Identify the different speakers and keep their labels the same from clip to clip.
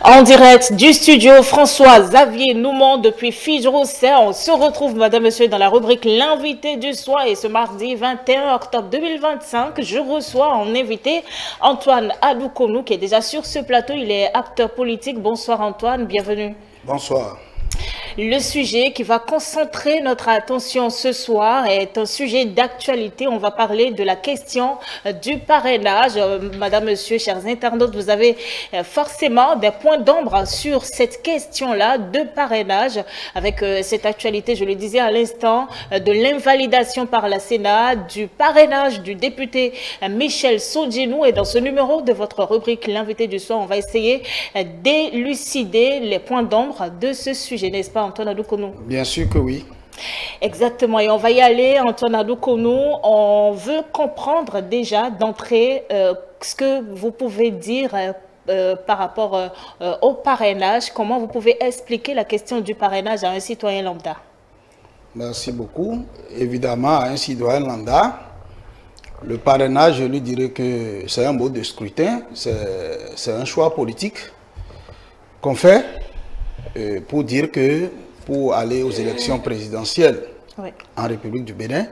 Speaker 1: En direct du studio, François-Xavier Noumont depuis Fige-Rousset. On se retrouve, madame, monsieur, dans la rubrique L'invité du soir. Et ce mardi 21 octobre 2025, je reçois en invité Antoine Adoukonou, qui est déjà sur ce plateau. Il est acteur politique. Bonsoir Antoine, bienvenue.
Speaker 2: Bonsoir.
Speaker 1: Le sujet qui va concentrer notre attention ce soir est un sujet d'actualité. On va parler de la question du parrainage. Madame, monsieur, chers internautes, vous avez forcément des points d'ombre sur cette question-là de parrainage avec cette actualité, je le disais à l'instant, de l'invalidation par la Sénat du parrainage du député Michel Sodjinou. Et dans ce numéro de votre rubrique L'invité du soir, on va essayer d'élucider les points d'ombre de ce sujet, n'est-ce pas, Antoine Adoukonou?
Speaker 2: Bien sûr que oui.
Speaker 1: Exactement, et on va y aller, Antoine Adoukonou. On veut comprendre déjà d'entrée ce que vous pouvez dire par rapport au parrainage. Comment vous pouvez expliquer la question du parrainage à un citoyen lambda?
Speaker 2: Merci beaucoup. Évidemment, à un citoyen lambda, le parrainage, je lui dirais que c'est un mode de scrutin, c'est un choix politique qu'on fait pour dire que pour aller aux élections présidentielles en République du Bénin,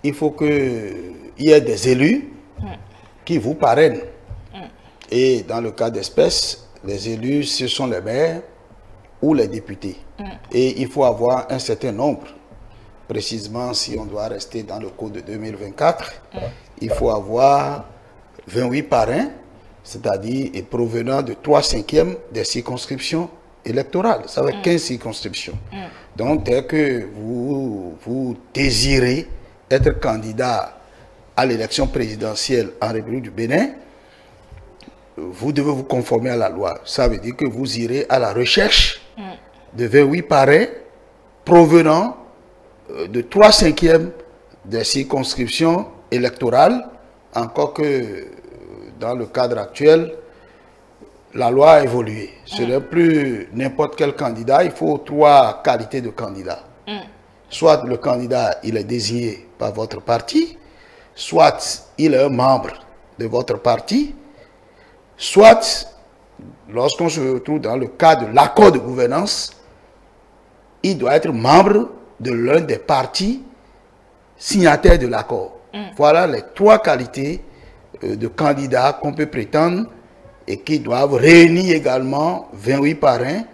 Speaker 2: il faut qu'il y ait des élus qui vous parrainent. Et dans le cas d'espèce, les élus, ce sont les maires ou les députés. Et il faut avoir un certain nombre. Précisément, si on doit rester dans le code de 2024, il faut avoir 28 parrains, c'est-à-dire provenant de 3/5 des circonscriptions électorales. Ça va être 15 circonscriptions. Donc, dès que vous désirez être candidat à l'élection présidentielle en République du Bénin, vous devez vous conformer à la loi. Ça veut dire que vous irez à la recherche de 28 parrains provenant de 3/5 des circonscriptions électorales, encore que dans le cadre actuel, la loi a évolué. Ce n'est plus n'importe quel candidat, il faut 3 qualités de candidat. Soit le candidat, il est désigné par votre parti, soit il est un membre de votre parti, soit, lorsqu'on se retrouve dans le cadre de l'accord de gouvernance, il doit être membre de l'un des partis signataires de l'accord. Voilà les 3 qualités de candidats qu'on peut prétendre et qui doivent réunir également 28 parrains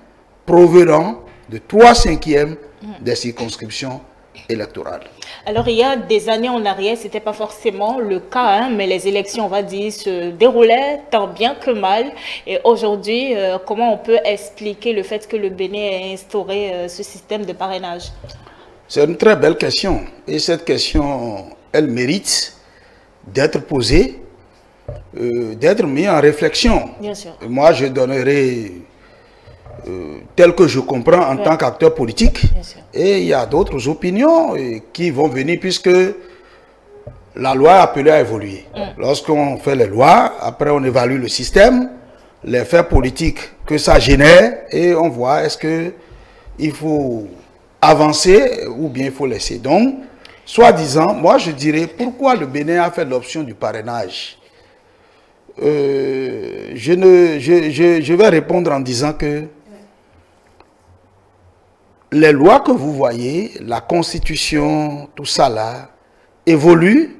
Speaker 2: provenant de 3/5 des circonscriptions électorales.
Speaker 1: Alors, il y a des années en arrière, ce n'était pas forcément le cas, mais les élections, on va dire, se déroulaient tant bien que mal. Et aujourd'hui, comment on peut expliquer le fait que le Bénin ait instauré ce système de parrainage?
Speaker 2: C'est une très belle question. Et cette question, elle mérite d'être posée, d'être mise en réflexion.
Speaker 1: Bien sûr.
Speaker 2: Moi, je donnerai tel que je comprends en tant qu'acteur politique. Et il y a d'autres opinions qui vont venir puisque la loi a appelé à évoluer. Lorsqu'on fait les lois, après on évalue le système, les faits politiques que ça génère et on voit est-ce qu'il faut avancer ou bien il faut laisser. Donc, soi-disant, moi je dirais pourquoi le Bénin a fait l'option du parrainage. Je vais répondre en disant que les lois que vous voyez, la constitution, tout ça là, évoluent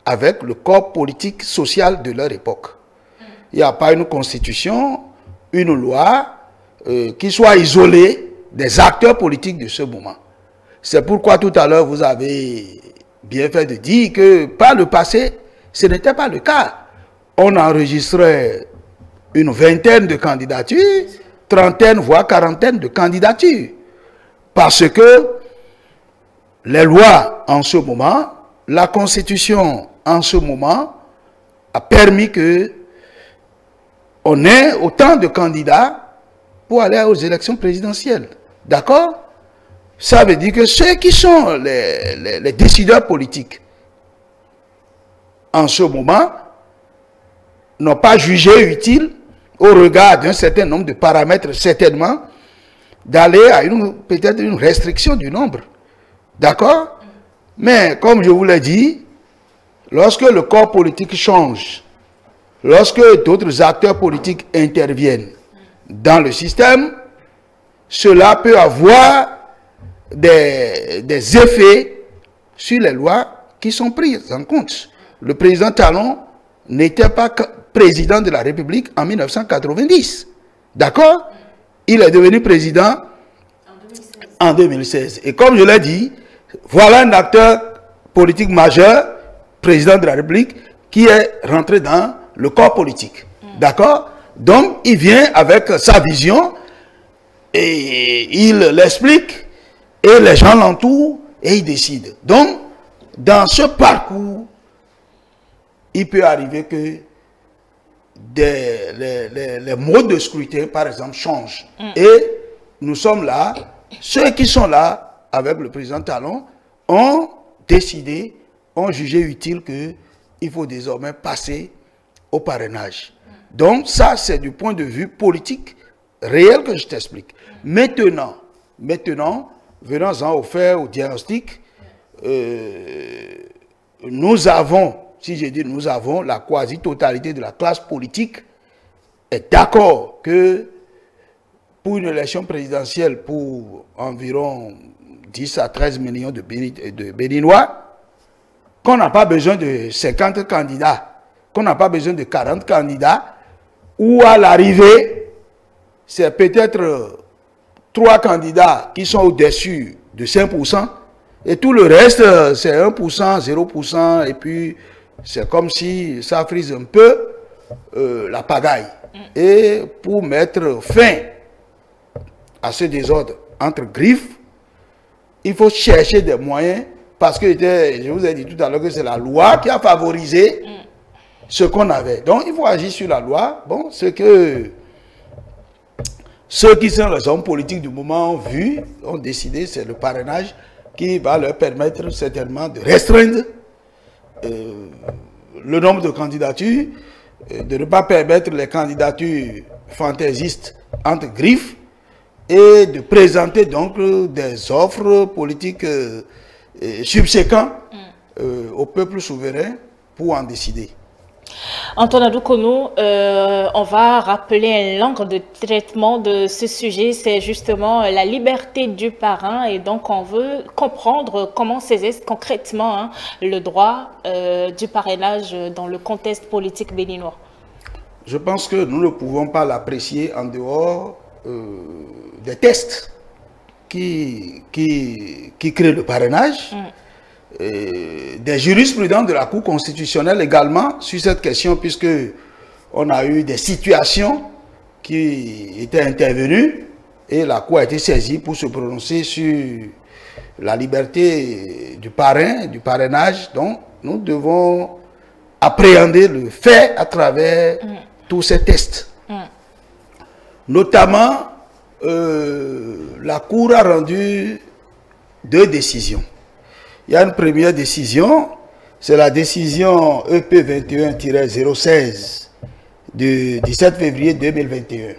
Speaker 2: avec le corps politique social de leur époque. Il n'y a pas une constitution, une loi qui soit isolée des acteurs politiques de ce moment. C'est pourquoi tout à l'heure vous avez bien fait de dire que par le passé, ce n'était pas le cas. On enregistrait une vingtaine de candidatures, trentaine voire quarantaine de candidatures. Parce que les lois en ce moment, la constitution en ce moment a permis que on ait autant de candidats pour aller aux élections présidentielles. D'accord? Ça veut dire que ceux qui sont les décideurs politiques en ce moment n'ont pas jugé utile, au regard d'un certain nombre de paramètres certainement, d'aller à peut-être une restriction du nombre. D'accord? Mais comme je vous l'ai dit, lorsque le corps politique change, lorsque d'autres acteurs politiques interviennent, dans le système, cela peut avoir des effets sur les lois qui sont prises en compte. Le président Talon n'était pas président de la République en 1990. D'accord? Il est devenu président en 2016. Et comme je l'ai dit, voilà un acteur politique majeur, président de la République, qui est rentré dans le corps politique. D'accord? Donc, il vient avec sa vision et il l'explique et les gens l'entourent et il décide. Donc, dans ce parcours, il peut arriver que les modes de scrutin, par exemple, changent. Et nous sommes là, ceux qui sont là avec le président Talon ont décidé, ont jugé utile qu'il faut désormais passer au parrainage. Donc ça, c'est du point de vue politique réel que je t'explique. Maintenant, venons-en au diagnostic. Nous avons, si je dis nous avons, la quasi-totalité de la classe politique est d'accord que pour une élection présidentielle pour environ 10 à 13 millions de Béninois, qu'on n'a pas besoin de 50 candidats, qu'on n'a pas besoin de 40 candidats, ou à l'arrivée, c'est peut-être 3 candidats qui sont au-dessus de 5%, et tout le reste, c'est 1%, 0%, et puis c'est comme si ça frise un peu la pagaille. Et pour mettre fin à ce désordre entre griffes, il faut chercher des moyens, parce que je vous ai dit tout à l'heure que c'est la loi qui a favorisé ce qu'on avait. Donc il faut agir sur la loi. Bon, ce que ceux qui sont les hommes politiques du moment ont décidé, c'est le parrainage qui va leur permettre certainement de restreindre le nombre de candidatures, de ne pas permettre les candidatures fantaisistes entre griffes, et de présenter donc des offres politiques subséquentes au peuple souverain pour en décider.
Speaker 1: Antoine Adoukonou, on va rappeler un angle de traitement de ce sujet, c'est justement la liberté du parrain, et donc on veut comprendre comment saisir concrètement le droit du parrainage dans le contexte politique béninois.
Speaker 2: Je pense que nous ne pouvons pas l'apprécier en dehors des tests qui créent le parrainage. Des jurisprudents de la Cour constitutionnelle également sur cette question, puisque on a eu des situations qui étaient intervenues et la Cour a été saisie pour se prononcer sur la liberté du parrain, du parrainage. Donc nous devons appréhender le fait à travers tous ces tests. Notamment, la Cour a rendu 2 décisions. Il y a une première décision, c'est la décision EP 21-016 du 17 février 2021.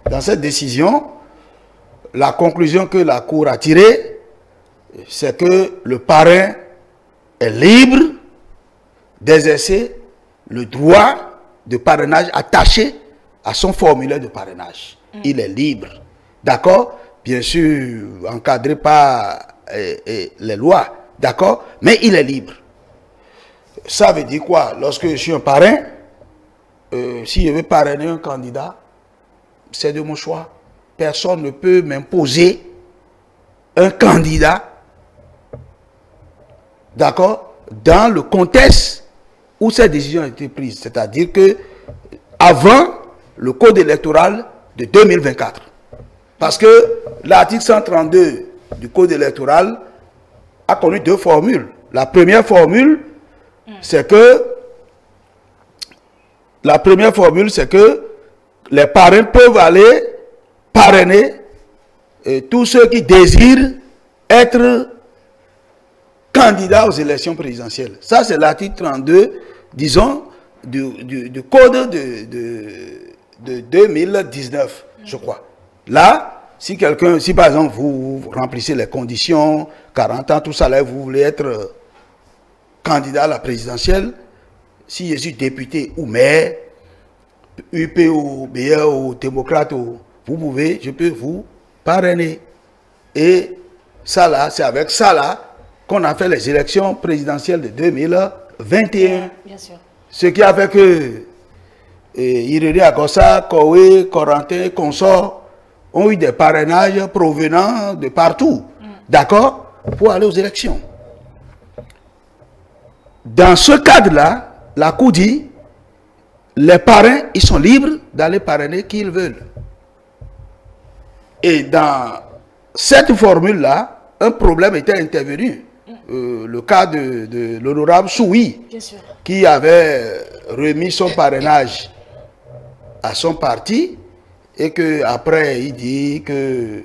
Speaker 2: Dans cette décision, la conclusion que la Cour a tirée, c'est que le parrain est libre d'exercer le droit de parrainage attaché à son formulaire de parrainage. Il est libre. D'accord? Bien sûr, encadré par les lois. D'accord? Mais il est libre. Ça veut dire quoi? Lorsque je suis un parrain, si je veux parrainer un candidat, c'est de mon choix. Personne ne peut m'imposer un candidat, d'accord, dans le contexte où cette décision a été prise. C'est-à-dire que avant le code électoral de 2024. Parce que l'article 132 du code électoral a connu 2 formules. La première formule, c'est que les parrains peuvent aller parrainer tous ceux qui désirent être candidats aux élections présidentielles. Ça, c'est l'article 32, disons, du code de 2019, je crois. Là, si par exemple vous remplissez les conditions, 40 ans, tout ça, là, vous voulez être candidat à la présidentielle, si je suis député ou maire, UP ou BR ou démocrate ou je peux vous parrainer. Et ça là, c'est avec ça là qu'on a fait les élections présidentielles de 2021.
Speaker 1: Bien sûr.
Speaker 2: Ce qui a fait que Irene Agossa, Kowe, Corentin, consorts ont eu des parrainages provenant de partout, d'accord, pour aller aux élections. Dans ce cadre-là, la Cour dit, les parrains, ils sont libres d'aller parrainer qui ils veulent. Et dans cette formule-là, un problème était intervenu. Le cas de l'honorable Soui, qui avait remis son parrainage à son parti, et qu'après il dit que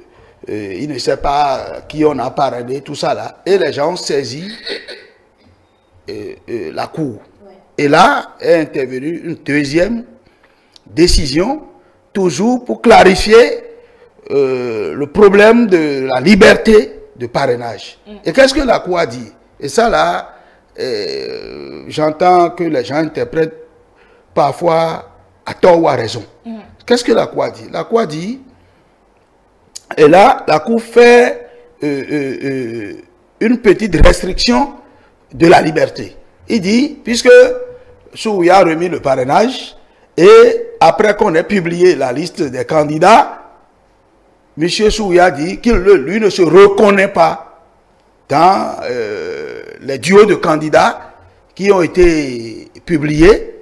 Speaker 2: il ne sait pas qui on a parrainé, tout ça là. Et les gens ont saisi la Cour. Et là est intervenue une deuxième décision, toujours pour clarifier le problème de la liberté de parrainage. Et qu'est-ce que la Cour a dit? Et ça là, j'entends que les gens interprètent parfois à tort ou à raison. Qu'est-ce que la Cour a dit? La Cour a dit, et là, la Cour fait une petite restriction de la liberté. Il dit, puisque Souya a remis le parrainage, et après qu'on ait publié la liste des candidats, M. Souya dit qu'il, lui, ne se reconnaît pas dans les duos de candidats qui ont été publiés.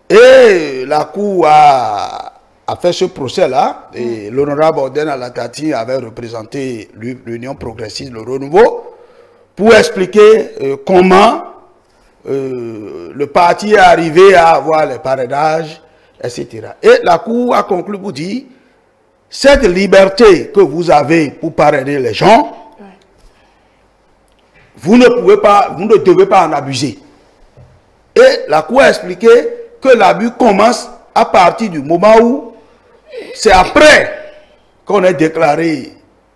Speaker 2: Et la Cour a fait ce procès-là, et l'honorable Orden Alatati avait représenté l'Union progressiste, le renouveau, pour expliquer comment le parti est arrivé à avoir les parrainages, etc. Et la Cour a conclu pour dire, cette liberté que vous avez pour parrainer les gens, vous ne devez pas en abuser. Et la Cour a expliqué que l'abus commence à partir du moment où c'est après qu'on ait déclaré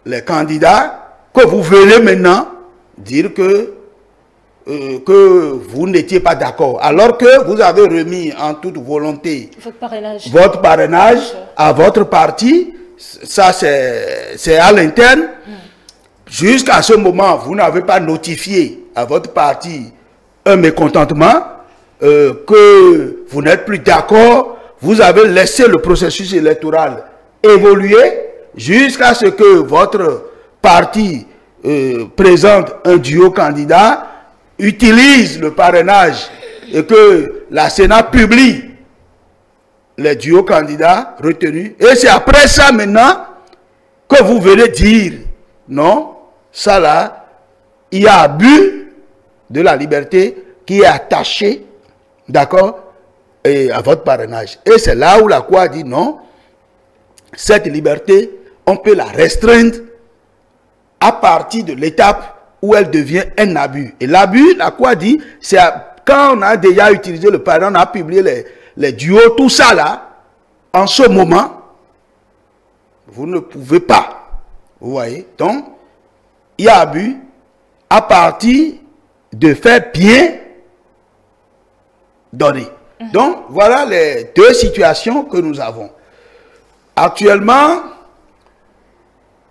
Speaker 2: les candidats que vous venez maintenant dire que vous n'étiez pas d'accord. Alors que vous avez remis en toute volonté votre parrainage à votre parti, ça c'est à l'interne. Jusqu'à ce moment, vous n'avez pas notifié à votre parti un mécontentement, que vous n'êtes plus d'accord. Vous avez laissé le processus électoral évoluer jusqu'à ce que votre parti présente un duo candidat, utilise le parrainage et que la Sénat publie les duos candidats retenus. Et c'est après ça maintenant que vous venez dire non, ça là, il y a abus de la liberté qui est attaché, d'accord, à votre parrainage. Et c'est là où la Cour a dit non, cette liberté, on peut la restreindre à partir de l'étape où elle devient un abus. Et l'abus, la Cour a dit, c'est quand on a déjà utilisé le parrainage, on a publié les duos, tout ça là, en ce moment, vous ne pouvez pas. Vous voyez? Donc, il y a abus à partir de faits bien donnés. Donc, voilà les deux situations que nous avons. Actuellement,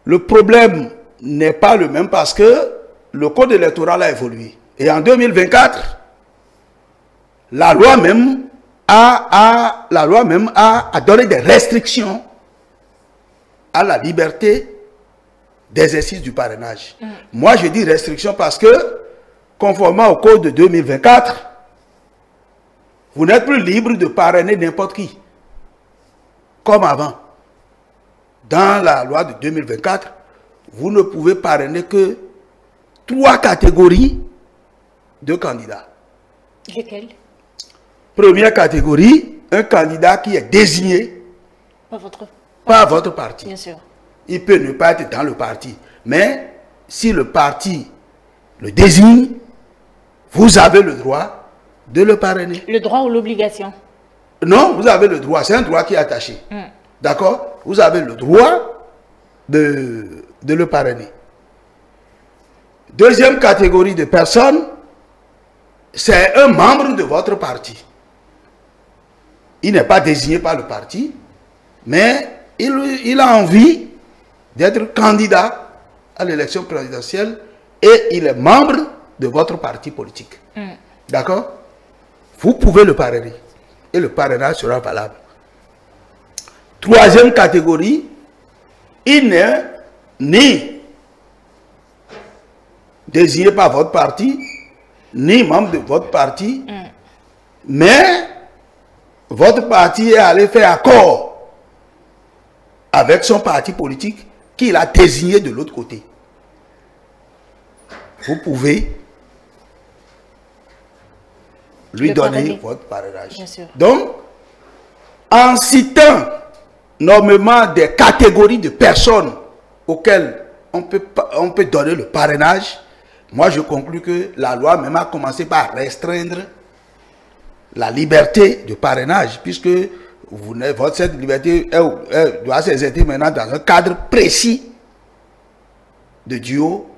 Speaker 2: le problème n'est pas le même parce que le code électoral a évolué. Et en 2024, la loi même a donné des restrictions à la liberté d'exercice du parrainage. Moi, je dis restriction parce que, conformément au code de 2024, vous n'êtes plus libre de parrainer n'importe qui, comme avant. Dans la loi de 2024, vous ne pouvez parrainer que 3 catégories de candidats.
Speaker 1: Lesquelles?
Speaker 2: Première catégorie, un candidat qui est désigné par votre parti.
Speaker 1: Bien sûr.
Speaker 2: Il peut ne pas être dans le parti, mais si le parti le désigne, vous avez le droit de le parrainer.
Speaker 1: Le droit ou l'obligation?
Speaker 2: Non, vous avez le droit. C'est un droit qui est attaché. D'accord? Vous avez le droit de le parrainer. Deuxième catégorie de personnes, c'est un membre de votre parti. Il n'est pas désigné par le parti, mais il a envie d'être candidat à l'élection présidentielle et il est membre de votre parti politique. D'accord? Vous pouvez le parrainer et le parrainage sera valable. Troisième catégorie, il n'est ni désigné par votre parti, ni membre de votre parti, mais votre parti est allé faire accord avec son parti politique qu'il a désigné de l'autre côté. Vous pouvez lui donner votre parrainage. Donc, en citant normalement des catégories de personnes auxquelles on peut donner le parrainage, moi je conclus que la loi même a commencé par restreindre la liberté de parrainage, puisque cette liberté doit s'exercer maintenant dans un cadre précis de duo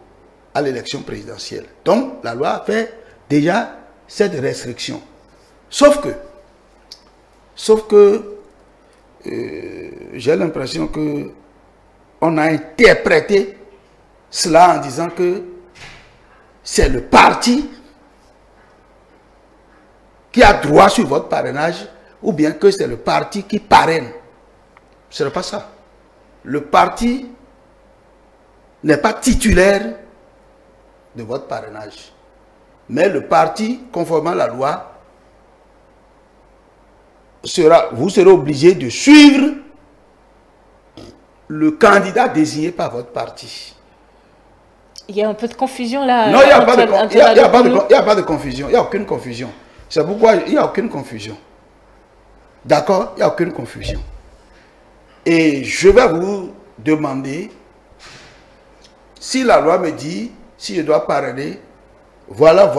Speaker 2: à l'élection présidentielle. Donc la loi fait déjà cette restriction. Sauf que j'ai l'impression que on a interprété cela en disant que c'est le parti qui a droit sur votre parrainage ou bien que c'est le parti qui parraine. Ce n'est pas ça. Le parti n'est pas titulaire de votre parrainage. Mais le parti, conformément à la loi, vous serez obligé de suivre le candidat désigné par votre parti.
Speaker 1: Il y a un peu de confusion là.
Speaker 2: Non, il n'y a pas de confusion. Il n'y a aucune confusion. C'est pourquoi il n'y a aucune confusion. D'accord? Il n'y a aucune confusion. Et je vais vous demander si la loi me dit, si je dois parrainer, voilà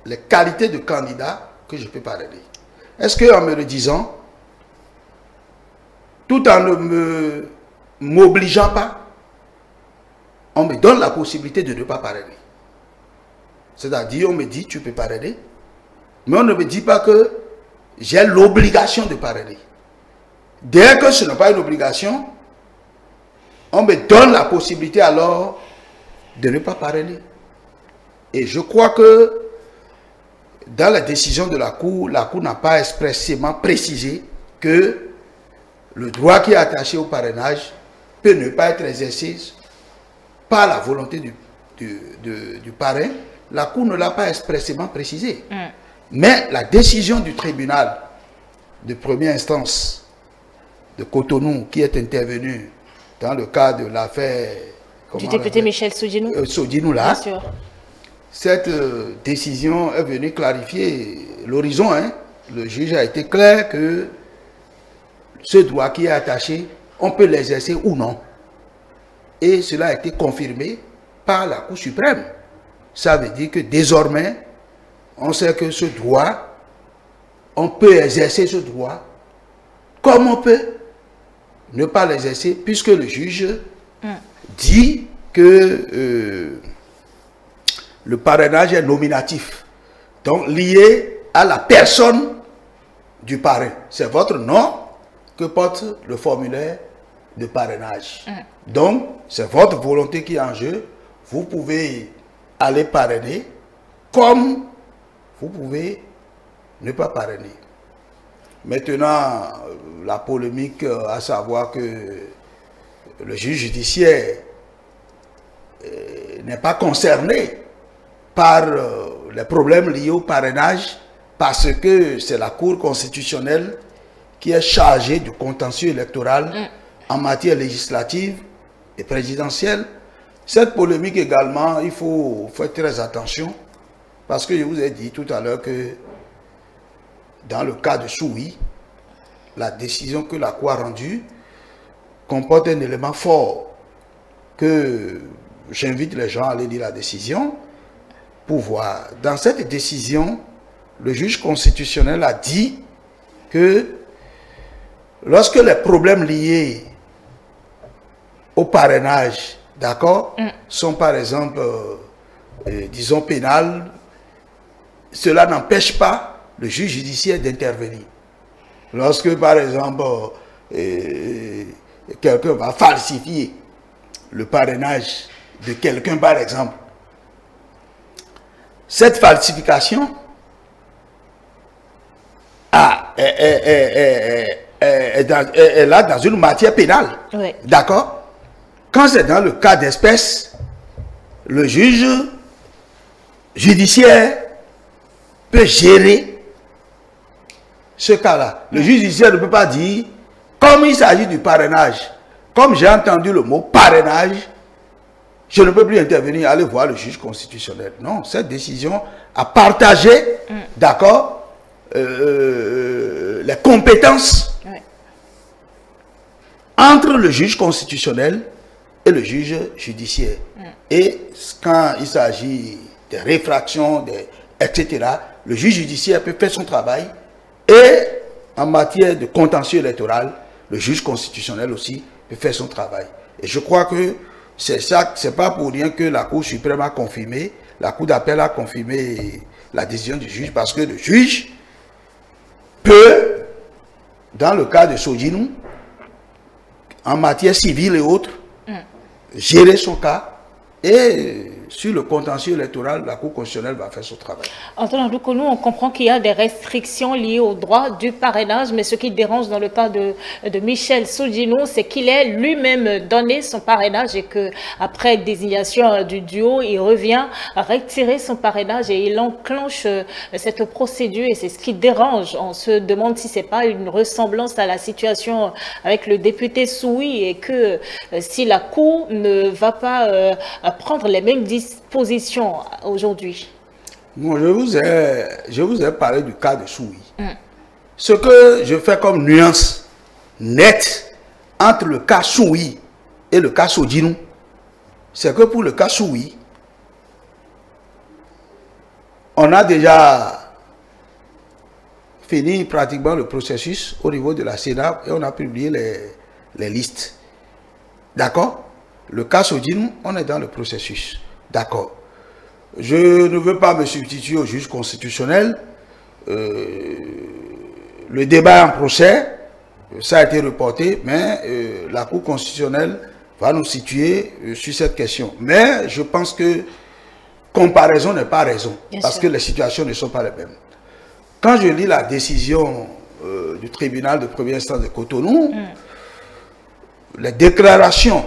Speaker 2: les qualités de candidat que je peux parrainer. Est-ce qu'en me le disant, tout en ne m'obligeant pas, on me donne la possibilité de ne pas parrainer? C'est-à-dire, on me dit, tu peux parrainer, mais on ne me dit pas que j'ai l'obligation de parrainer. Dès que ce n'est pas une obligation, on me donne la possibilité alors de ne pas parrainer. Et je crois que dans la décision de la Cour n'a pas expressément précisé que le droit qui est attaché au parrainage peut ne pas être exercé par la volonté du parrain. La Cour ne l'a pas expressément précisé. Mais la décision du tribunal de première instance de Cotonou qui est intervenue dans le cas de l'affaire
Speaker 1: du député Michel Sodinou.
Speaker 2: Sodinou là. Bien sûr. Cette décision est venue clarifier l'horizon. Le juge a été clair que ce droit qui est attaché, on peut l'exercer ou non. Et cela a été confirmé par la Cour suprême. Ça veut dire que désormais, on sait que ce droit, on peut exercer ce droit comme on peut ne pas l'exercer, puisque le juge dit que le parrainage est nominatif, donc lié à la personne du parrain. C'est votre nom que porte le formulaire de parrainage. Donc, c'est votre volonté qui est en jeu. Vous pouvez aller parrainer comme vous pouvez ne pas parrainer. Maintenant, la polémique, à savoir que le juge judiciaire n'est pas concerné par les problèmes liés au parrainage parce que c'est la Cour constitutionnelle qui est chargée du contentieux électoral en matière législative et présidentielle. Cette polémique également, il faut faire très attention parce que je vous ai dit tout à l'heure que dans le cas de Soui, la décision que la Cour a rendue comporte un élément fort que j'invite les gens à aller lire la décision pour voir. Dans cette décision, le juge constitutionnel a dit que lorsque les problèmes liés au parrainage, d'accord, sont par exemple, disons, pénals, cela n'empêche pas le juge judiciaire d'intervenir. Lorsque, par exemple, quelqu'un va falsifier le parrainage de quelqu'un, par exemple, cette falsification est là dans une matière pénale.
Speaker 1: Oui.
Speaker 2: D'accord? Quand c'est dans le cas d'espèce, le juge judiciaire peut gérer ce cas-là. Le juge judiciaire ne peut pas dire, comme il s'agit du parrainage, comme j'ai entendu le mot parrainage, je ne peux plus intervenir, aller voir le juge constitutionnel. Non, cette décision a partagé, d'accord, les compétences entre le juge constitutionnel et le juge judiciaire. Et quand il s'agit des réfractions, etc., le juge judiciaire peut faire son travail. Et en matière de contentieux électoral, le juge constitutionnel aussi peut faire son travail. Et je crois que c'est ça, c'est pas pour rien que la Cour suprême a confirmé, la Cour d'appel a confirmé la décision du juge, parce que le juge peut, dans le cas de Sodjinou, en matière civile et autres, gérer son cas, et sur le contentieux électoral, la Cour constitutionnelle va faire son travail.
Speaker 1: Antoine Adoukounou, on comprend qu'il y a des restrictions liées au droit du parrainage, mais ce qui dérange dans le cas de Michel Sodjinou, c'est qu'il ait lui-même donné son parrainage et qu'après désignation du duo, il revient à retirer son parrainage et il enclenche cette procédure, et c'est ce qui dérange. On se demande si ce n'est pas une ressemblance à la situation avec le député Soui, et que si la Cour ne va pas prendre les mêmes dispositions aujourd'hui.
Speaker 2: Bon, je vous ai parlé du cas de Soui. Ce que je fais comme nuance nette entre le cas Soui et le cas Sodjinou, c'est que pour le cas Soui, on a déjà fini pratiquement le processus au niveau de la Sénat et on a publié les listes. D'accord? Le cas Sodjinou, on est dans le processus. D'accord. Je ne veux pas me substituer au juge constitutionnel. Le débat en procès, ça a été reporté, mais la Cour constitutionnelle va nous situer sur cette question. Mais je pense que comparaison n'est pas raison, parce que les situations ne sont pas les mêmes. Quand je lis la décision du tribunal de première instance de Cotonou, les déclarations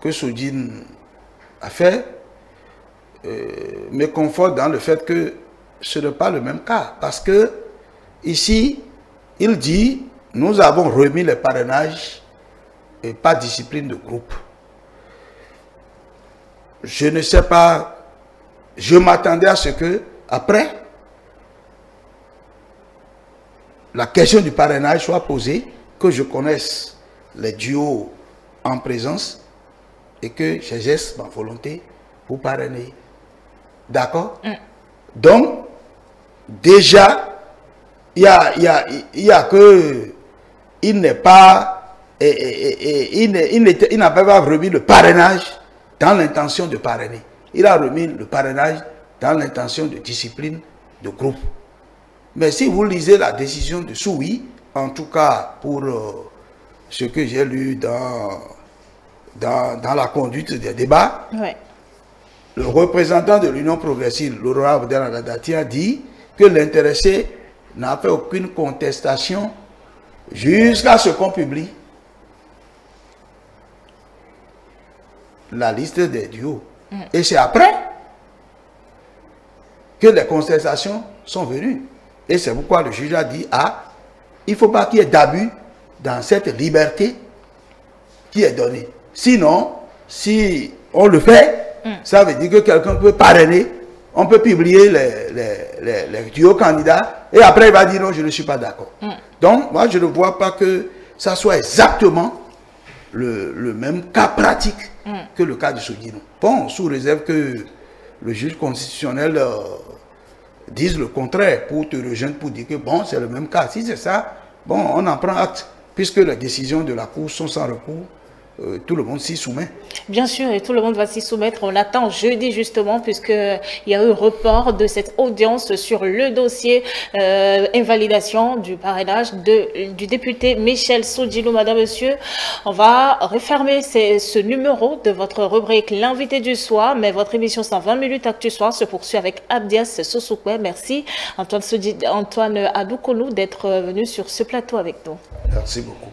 Speaker 2: que Sodjinou a fait me conforte dans le fait que ce n'est pas le même cas. Parce que ici, il dit, nous avons remis les parrainages et pas discipline de groupe. Je ne sais pas, je m'attendais à ce que, après, la question du parrainage soit posée, que je connaisse les duos en présence et que j'exerce ma volonté pour parrainer. D'accord? Donc, déjà, il y a que il n'est pas, il n'a pas remis le parrainage dans l'intention de parrainer. Il a remis le parrainage dans l'intention de discipline de groupe. Mais si vous lisez la décision de Soui, en tout cas pour ce que j'ai lu dans la conduite des débats, le représentant de l'Union progressive, l'honorable Abdel Dati, a dit que l'intéressé n'a fait aucune contestation jusqu'à ce qu'on publie la liste des duos. Et c'est après que les contestations sont venues. Et c'est pourquoi le juge a dit, il ne faut pas qu'il y ait d'abus dans cette liberté qui est donnée. Sinon, si on le fait, ça veut dire que quelqu'un peut parrainer, on peut publier les duos candidats, et après il va dire non, je ne suis pas d'accord. Donc, moi, je ne vois pas que ça soit exactement le même cas pratique que le cas de Sodjinou. Bon, sous réserve que le juge constitutionnel dise le contraire, pour te rejoindre, pour dire que bon, c'est le même cas. Si c'est ça, bon, on en prend acte, puisque les décisions de la Cour sont sans recours tout le monde s'y soumet.
Speaker 1: Bien sûr, et tout le monde va s'y soumettre. On attend jeudi justement, puisqu'il y a eu report de cette audience sur le dossier invalidation du parrainage du député Michel Sodjilou. Madame, monsieur, on va refermer ce numéro de votre rubrique L'invité du soir, mais votre émission 120 minutes Actu Soir se poursuit avec Abdias Sosoukwe. Merci Antoine Adoukonou d'être venu sur ce plateau avec nous.
Speaker 2: Merci beaucoup.